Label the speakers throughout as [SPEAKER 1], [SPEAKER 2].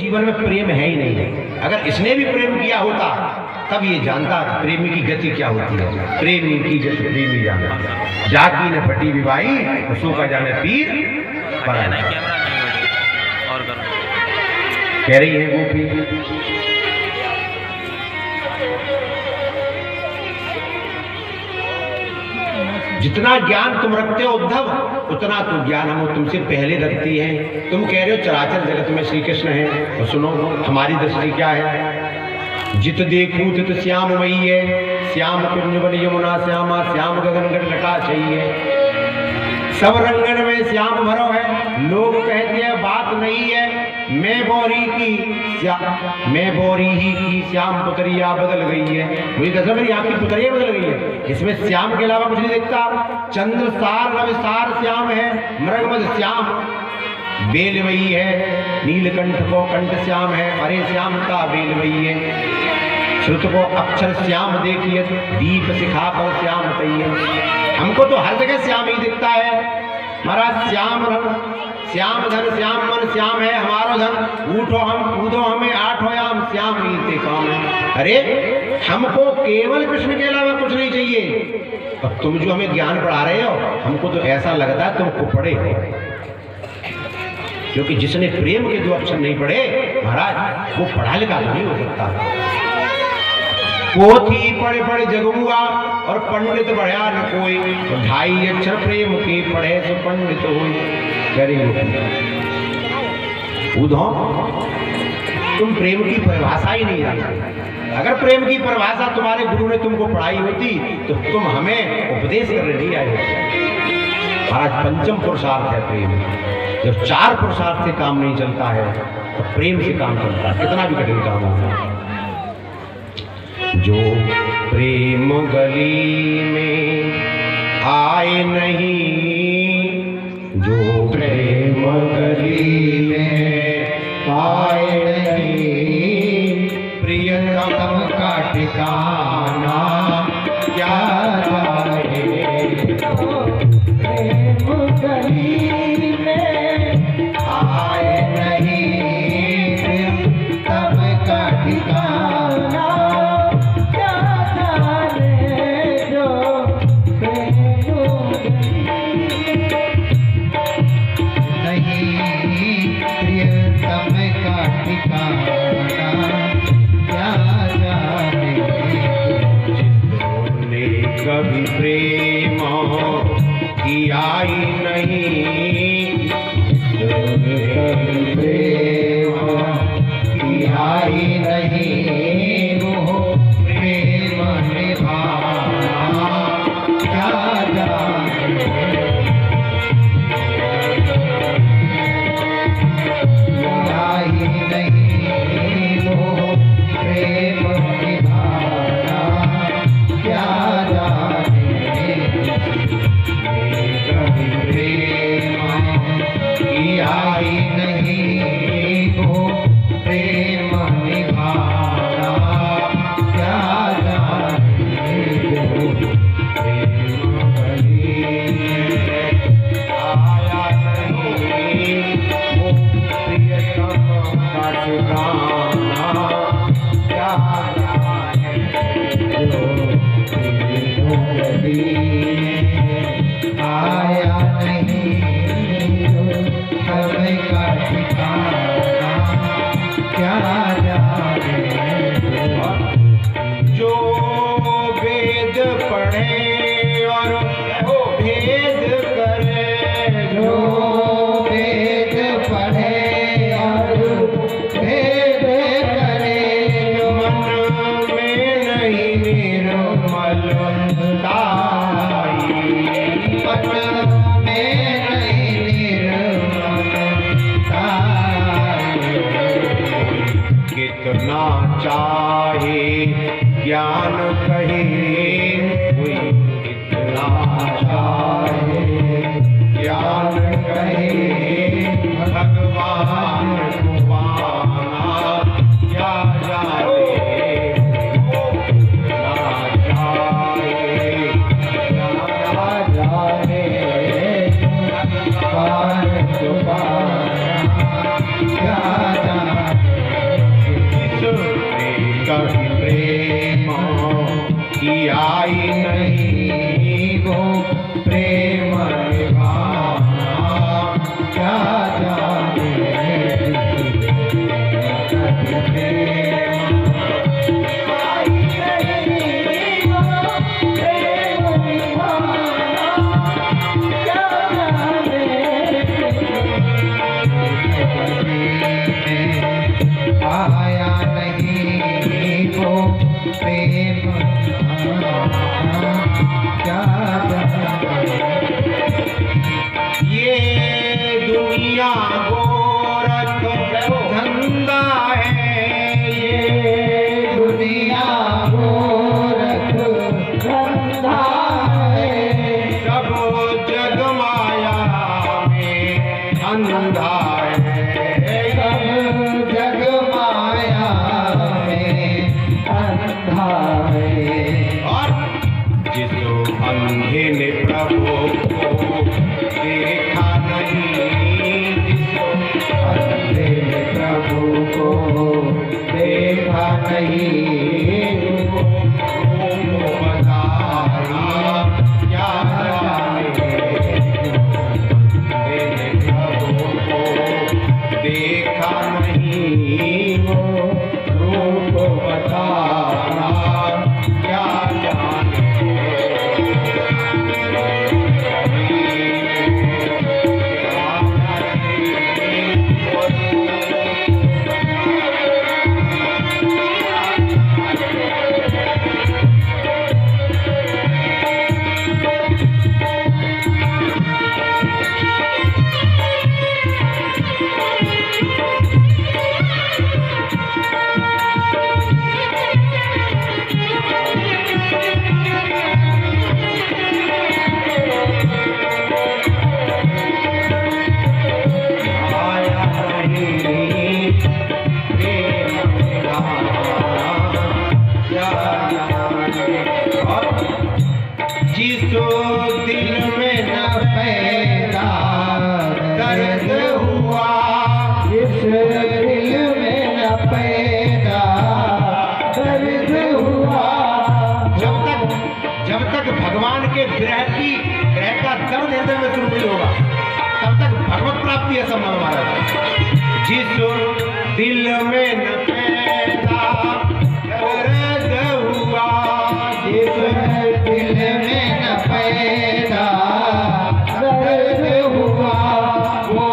[SPEAKER 1] जीवन में प्रेम है ही नहीं। अगर इसने भी प्रेम किया होता तब ये जानता प्रेमी की गति क्या होती है। प्रेमी की गति प्रेमी जाना, जाकी न फटी विवाही सो का जाने पीर पर कह रही है गोपी। जितना ज्ञान तुम रखते हो उद्धव, उतना तो ज्ञान हम तुमसे पहले रखती है। तुम कह रहे हो चराचर जगत में श्री कृष्ण है, और सुनो हमारी दृष्टि क्या है। जित देखूं तित श्याम मई है, श्याम कुंज बन यमुना श्यामा, श्याम गगन गढ़ लटा चाहिए। सब रंगन में श्याम भरो है, लोग कहते हैं बात नहीं है। मैं बोरी ही की श्याम पुतरिया बदल गई है। मुझे कसम मेरी आपकी पुतरिया बदल गई है, इसमें श्याम के अलावा कुछ नहीं दिखता। चंद्र सार रवि सार श्याम है, मृगमद श्याम बेल वही है। नीलकंठ को कंठ श्याम है, अरे श्याम का बेल वही है। श्रुत को अक्षर श्याम देखिए, दीप शिखा पर श्याम तैये। हमको तो हर जगह श्याम ही दिखता है। महाराज श्याम रंग श्याम धन श्याम मन श्याम है हमारो धन। उठो हम कूदो हमें आठो याम, श्याम मीते काम है। अरे हमको केवल कृष्ण के अलावा कुछ नहीं चाहिए। अब तुम जो हमें ज्ञान पढ़ा रहे हो, हमको तो ऐसा लगता है तुमको पढ़े हो, क्योंकि जिसने प्रेम के दो अक्षर नहीं पढ़े महाराज वो पढ़ा लिखा तो नहीं हो सकता। पोथी पढ़े पढ़े जगुआ और पंडित बढ़िया न कोई, तो 2.5 अक्षर प्रेम के पढ़े तो पंडित हुई। तुम प्रेम की परिभाषा ही नहीं जानते। अगर प्रेम की परिभाषा तुम्हारे गुरु ने तुमको पढ़ाई होती तो तुम हमें उपदेश करने नहीं आए होते। महाराज पंचम पुरुषार्थ है प्रेम। जब 4 पुरुषार्थ से काम नहीं चलता है तो प्रेम से काम चलता है, कितना भी कठिन काम होगा। जो प्रेम गली में आए नहीं, जो प्रेम गली में आए नहीं, प्रियतम का ठिकाना क्या जाए। प्रेम गली में आए नहीं, प्रियतम का ठिकाना कभी प्रेम किया ही नहीं, कभी प्रेम किया ही नहीं, वो प्रेम निभाना क्या जाने। किया ही नहीं वो प्रेम निभाना क्या आई नहीं हो प्रेम निभाना क्या जाने। प्रेम गली आया नहीं वो प्रियतम का ठिकाना क्या जाने। प्रेम गली आया नहीं का ठिकाना क्या जाने। जो वेद पढ़े और भेद करे, जो वेद पढ़े और भेद करे, जो मन में नहीं निर्मलता, मन में कितना चाहे ज्ञान कहे कोई, कितना चाहे ज्ञान कहे भगवान को पाना क्या जाने। कितना चाहे ज्ञान जाने भगवान को पाना क्या जाने। वो रूप बताना क्या जाने। जिसो दिल में न पैदा दर्द हुआ, जिस दिल में न पैदा दर्द हुआ, जब तक भगवान के ग्रह का दर्द हृदय में शुरू नहीं होगा तब तक भगवत प्राप्ति असंभव हमारा। जिसो दिल में न पैदा दर्द हुआ, जिस दिल में न पैदा दर्द हुआ, वो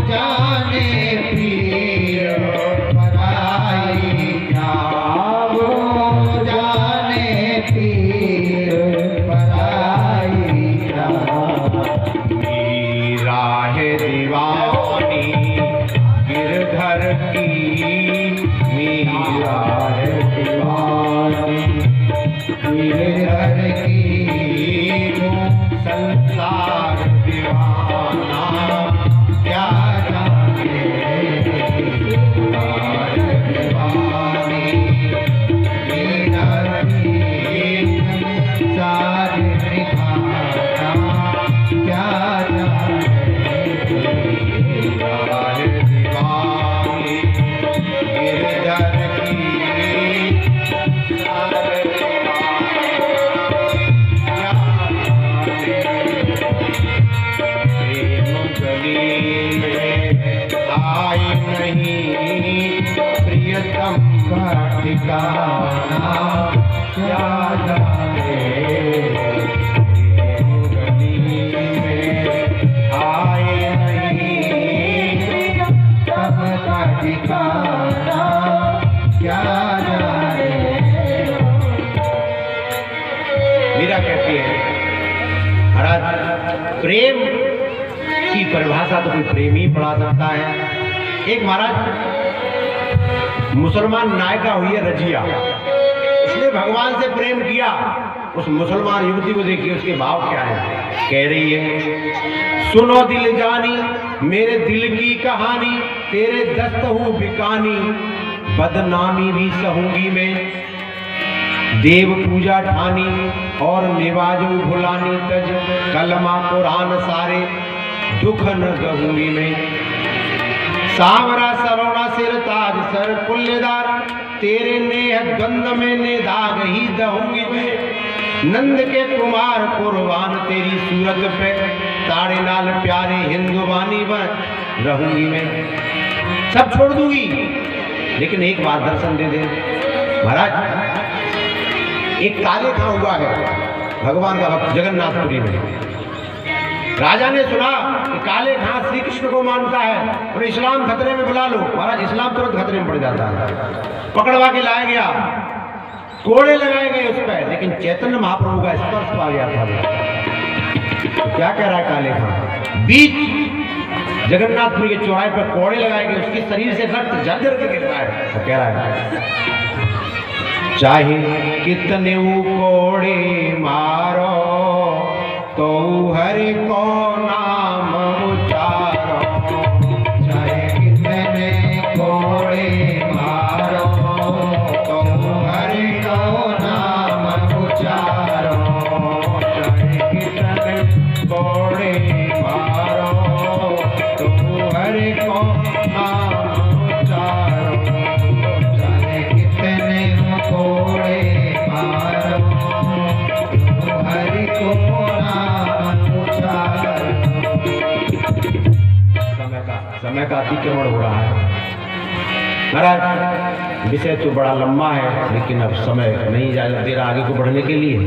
[SPEAKER 1] जाने पीर पराई क्या, वो जाने पीर पराई क्या। राह दीवानी गिरधर की, मीरा दीवानी गिरधर की, संसार दीवाना क्या जाने। दीवानी गिरधर की, संसार दीवाना क्या जाने। दीवानी गिरधर की, आई नहीं प्रियतम का ठिकाना क्या जाने। गली में आए नहीं प्रियतम का ठिकाना क्या जाने। मीरा कहती है महाराज प्रेम की परिभाषा तो कोई प्रेम ही पढ़ा सकता है। एक महाराज मुसलमान नायिका हुई है रजिया, उसने भगवान से प्रेम किया। उस मुसलमान युवती को देखिए उसके भाव क्या है। कह रही है सुनो दिल जानी मेरे दिल की कहानी, तेरे दस्त हूँ बिकानी बदनामी भी सहूंगी मैं। देव पूजा ठानी और निवाजू भुलानी तज, कलमा कुरान सारे दुख न गहूंगी मैं। सावरा सरोना सिर ताज सर कुल्लेदार, तेरे नेह गंध में ने दाग ही दहूंगी मैं। नंद के कुमार कुर्बान तेरी सूरत पे, ताड़े नाल प्यारे हिंदुवानी बन रहूंगी मैं। सब छोड़ दूंगी लेकिन एक बार दर्शन दे दे। महाराज एक काले खां हुआ है भगवान का भक्त जगन्नाथपुरी में। राजा ने सुना कि काले खां श्री कृष्ण को मानता है और इस्लाम खतरे में बुला लो। महाराज इस्लाम तुरंत खतरे में पड़ जाता है। पकड़वा के लाया गया, कोड़े लगाए गए उस पर, लेकिन चैतन्य महाप्रभु का स्पर्श पा गया था। तो क्या कह रहा है काले खां? बीच जगन्नाथपुरी के चौराहे पर कोड़े लगाए गए, उसके शरीर से रक्त झरझर के गिर रहा है। तो कह रहा है चाहे कितने कोड़े मारो तो हरि को नाम उचारो। चाहे कितने कोड़े मारो तो हरि को नाम उचारो। चाहे कितने कोड़े मारो तो हरि को नाम उचारो। चाहे कितने कोड़े मारो तो हरि को समय का अतिक्रमण हो रहा है। महाराज विषय तो बड़ा लंबा है, लेकिन अब समय नहीं दे रहा आगे को बढ़ने के लिए।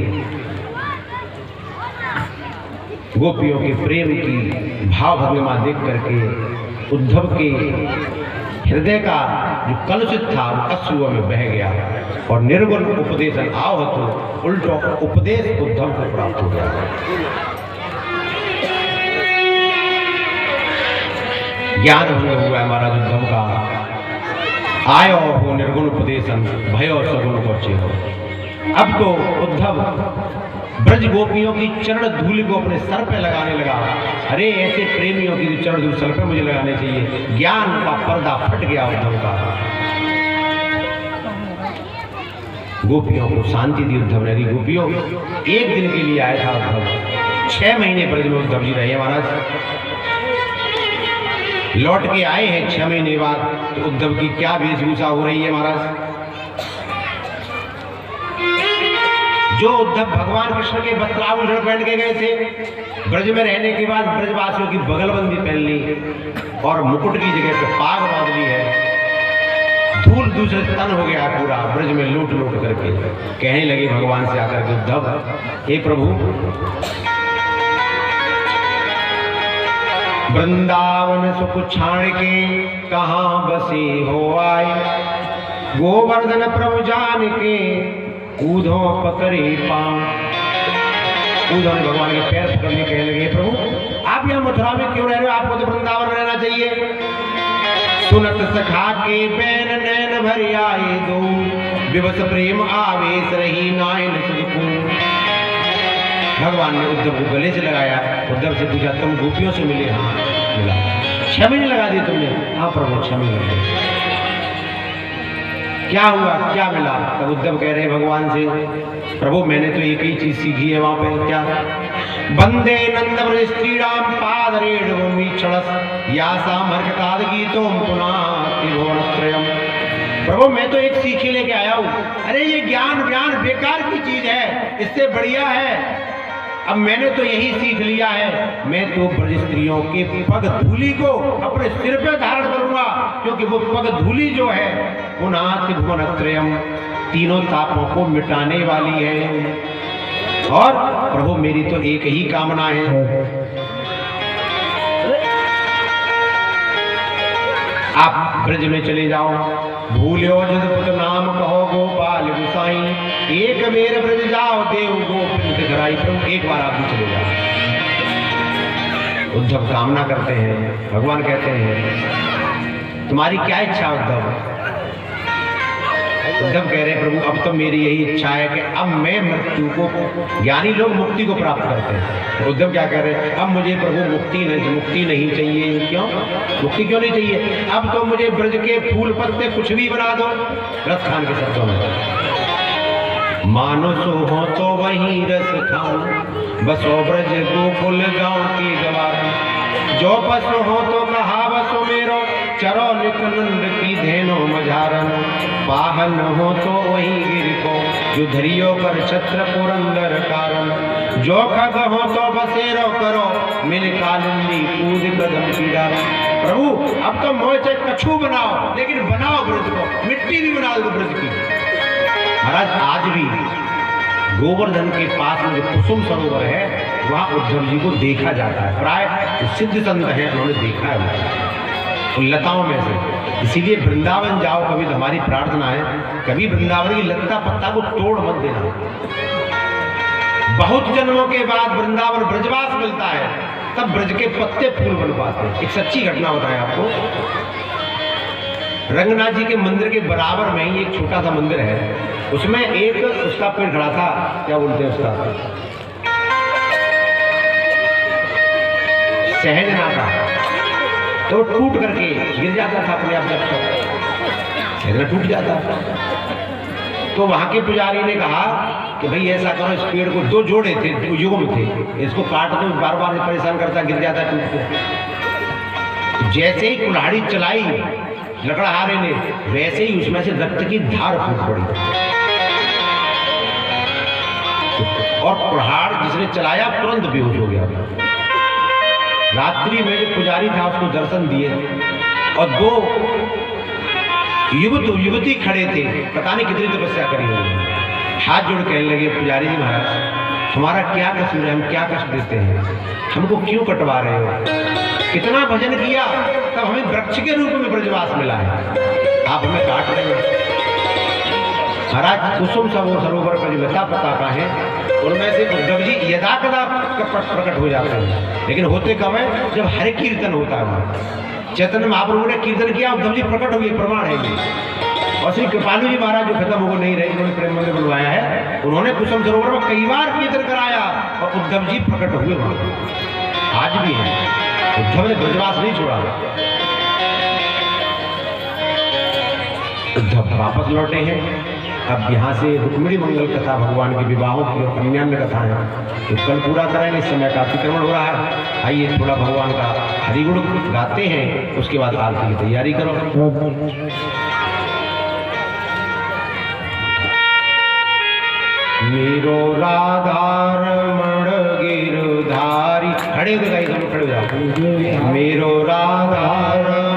[SPEAKER 1] गोपियों के प्रेम की भाव भंगिमा देख करके उद्धव के हृदय का जो कलुषित था वो अश्रुओं में बह गया और निर्गुण उपदेश आवहत उल्टो उपदेश उद्धव को प्राप्त हो गया। ज्ञान भंग हुआ है महाराज उद्धव का। आयो हो निर्गुण उपदेशन भयो सगुण पहुंचे हो। अब तो उद्धव ब्रज गोपियों की चरण धूल को अपने सर पे लगाने लगा। अरे ऐसे प्रेमियों की चरण धूल सर पे मुझे लगाने चाहिए। ज्ञान का पर्दा फट गया उद्धव का। गोपियों को शांति दी उद्धव ने। गोपियों एक दिन के लिए आया था उद्धव, 6 महीने ब्रज में उद्धव जी रहे महाराज। लौट के आए हैं 6 महीने बाद, तो उद्धव की क्या वेशभूषा हो रही है महाराज। जो उद्धव भगवान कृष्ण के वस्त्राभूषण पहन के गए थे, ब्रज में रहने के बाद ब्रजवासियों की बगलबंदी पहन ली और मुकुट की जगह पे पाग बांध ली है। धूल दूसरे तन हो गया पूरा ब्रज में लूट लूट करके। कहने लगे भगवान से आकर के उद्धव, हे प्रभु वृंदावन सुख छाण के कहाँ बसे हो आए, गोवर्धन प्रभु जान के कूदो पकड़े पांव। कूदो ने भगवान के पैर पकड़ने कहने लगे, प्रभु आप यहाँ मथुरा में क्यों रह रहे हो, आपको तो वृंदावन रहना चाहिए। सुनत सखा के बैन नैन भर आए दो, विवश प्रेम आवेश रही नायन सुखू। भगवान ने उद्धव को गले से लगाया। उद्धव से पूछा, तुम गोपियों से मिले? हाँ मिला। 6 महीने लगा दिए तुमने? हाँ प्रभु 6 महीने लगे। क्या हुआ, क्या मिला? तब उद्धव कह रहे भगवान से, प्रभु मैंने तो एक ही चीज सीखी है वहां पे। क्या? बंदे नंद ब्रज श्री राम पाद रेणु क्षणस यासा मर्कताद गीतों पुनः त्रिभुवनत्रयम्। प्रभु मैं तो एक सीख ही लेके आया हूँ। अरे ये ज्ञान व्यान बेकार की चीज है, इससे बढ़िया है। अब मैंने तो यही सीख लिया है, मैं तो ब्रज स्त्रियों के पग धूली को अपने सिर पे धारण करूंगा, क्योंकि वो पग धूली जो है पुनः त्रिभुवनत्रयम्, तीनों तापों को मिटाने वाली है। और प्रभु मेरी तो एक ही कामना है, आप ब्रज में चले जाओ। भूल्यो जदपुत नाम कहो गोपाल गुसाई, एक बेर ब्रज जाओ देव गोपिन दिखराई। प्रभु एक बार आप भी चले जाओ। उद्धव कामना करते हैं, भगवान कहते हैं तुम्हारी क्या इच्छा उद्धव? उद्धव कह रहे प्रभु अब तो मेरी यही इच्छा है कि अब मैं मृत्यु को, ज्ञानी लोग मुक्ति को प्राप्त करते हैं। उद्धव क्या कह रहे हैं, अब मुझे प्रभु मुक्ति नहीं चाहिए। क्यों मुक्ति क्यों नहीं चाहिए? अब तो मुझे ब्रज के फूल पत्ते कुछ भी बना दो। रस खान के शब्दों में, मानो सो हो तो वही रस खाऊं, बसो ब्रज गोकुल गांव की गवार। जो पशु हो तो कहा बसो मेरो, चरो निकनंद की धेनो मझारन। वाहन हो तो वही गिर को, जो धरियो कर छत्र पुरंदर कारण। जो खग हो तो बसेरो करो, मिल कालिंदी कूद कदम पीड़ा। प्रभु अब तो मोचे कछू बनाओ, लेकिन बनाओ ब्रज को, मिट्टी भी बना दो ब्रज की। महाराज आज भी गोवर्धन के पास में जो कुसुम सरोवर है, वहाँ उद्धव जी को देखा जाता है। प्राय सिद्ध संत है, उन्होंने देखा है उन लताओं में से। इसीलिए वृंदावन जाओ कभी, तो हमारी प्रार्थना है कभी वृंदावन की लता पत्ता को तोड़ मत देना। बहुत जन्मों के बाद वृंदावन ब्रजवास मिलता है, तब ब्रज के पत्ते फूल बन पाते हैं। एक सच्ची घटना बताएं आपको। रंगनाथ जी के मंदिर के बराबर में ही एक छोटा सा मंदिर है, उसमें एक उसका पेड़ खड़ा था, क्या बोलते हैं उसका, सहजना का। तो टूट करके गिर जाता था अपने आप, जब तक सहजना टूट जाता। तो वहां के पुजारी ने कहा कि भाई ऐसा करो, इस पेड़ को 2 जोड़े थे, युग थे, इसको काट दो, बार बार परेशान करता, गिर जाता टूट के। जैसे ही कुल्हाड़ी चलाई लकड़हारे ने, वैसे ही उसमें से रक्त की धार फूट पड़ी और कुल्हाड़ जिसने चलाया तुरंत बेहोश हो गया। रात्रि में जो पुजारी था उसको दर्शन दिए और 2 युवती खड़े थे, पता नहीं कितनी तपस्या करी उन्होंने। हाथ जोड़ कहने लगे, पुजारी जी महाराज हमारा क्या कसूर है, हम क्या कष्ट देते हैं, हमको क्यों कटवा रहे हो? कितना भजन किया तब हमें वृक्ष के रूप में ब्रजवास मिला है, आप हमें काट रहे हो। महाराज कुसुम सरोवर का जो लता पताका है उनमें से उद्धव जी यदा कदा प्रकट हो जाते हैं, लेकिन होते कब है? जब हरि कीर्तन होता है। चैतन्य महाप्रभु ने कीर्तन किया, उद्धव जी प्रकट हुए, प्रमाण है ये। और श्री कृपालु जी महाराज जो खत्म हो नहीं रहे, उन्होंने प्रेम मंदिर बनवाया है, उन्होंने कुसुम सरोवर में कई बार कीर्तन कराया और उद्धव जी प्रकट हुए वहां, आज भी है। उद्धव ने ब्रजवास नहीं छोड़ा। उद्धव वापस लौटे हैं। अब यहाँ से रुक्मिणी मंगल कथा, भगवान के विवाहों की और अन्यान्य कथाएं तो कल पूरा कराएंगे, इस समय का अतिक्रमण हो रहा है। आइए थोड़ा भगवान का हरिगुण गाते हैं, उसके बाद आरती की तैयारी करो। मेरो राधारमण गिरधारी, खड़े हो गए, खड़े हो जाओ। मेरो राधारमण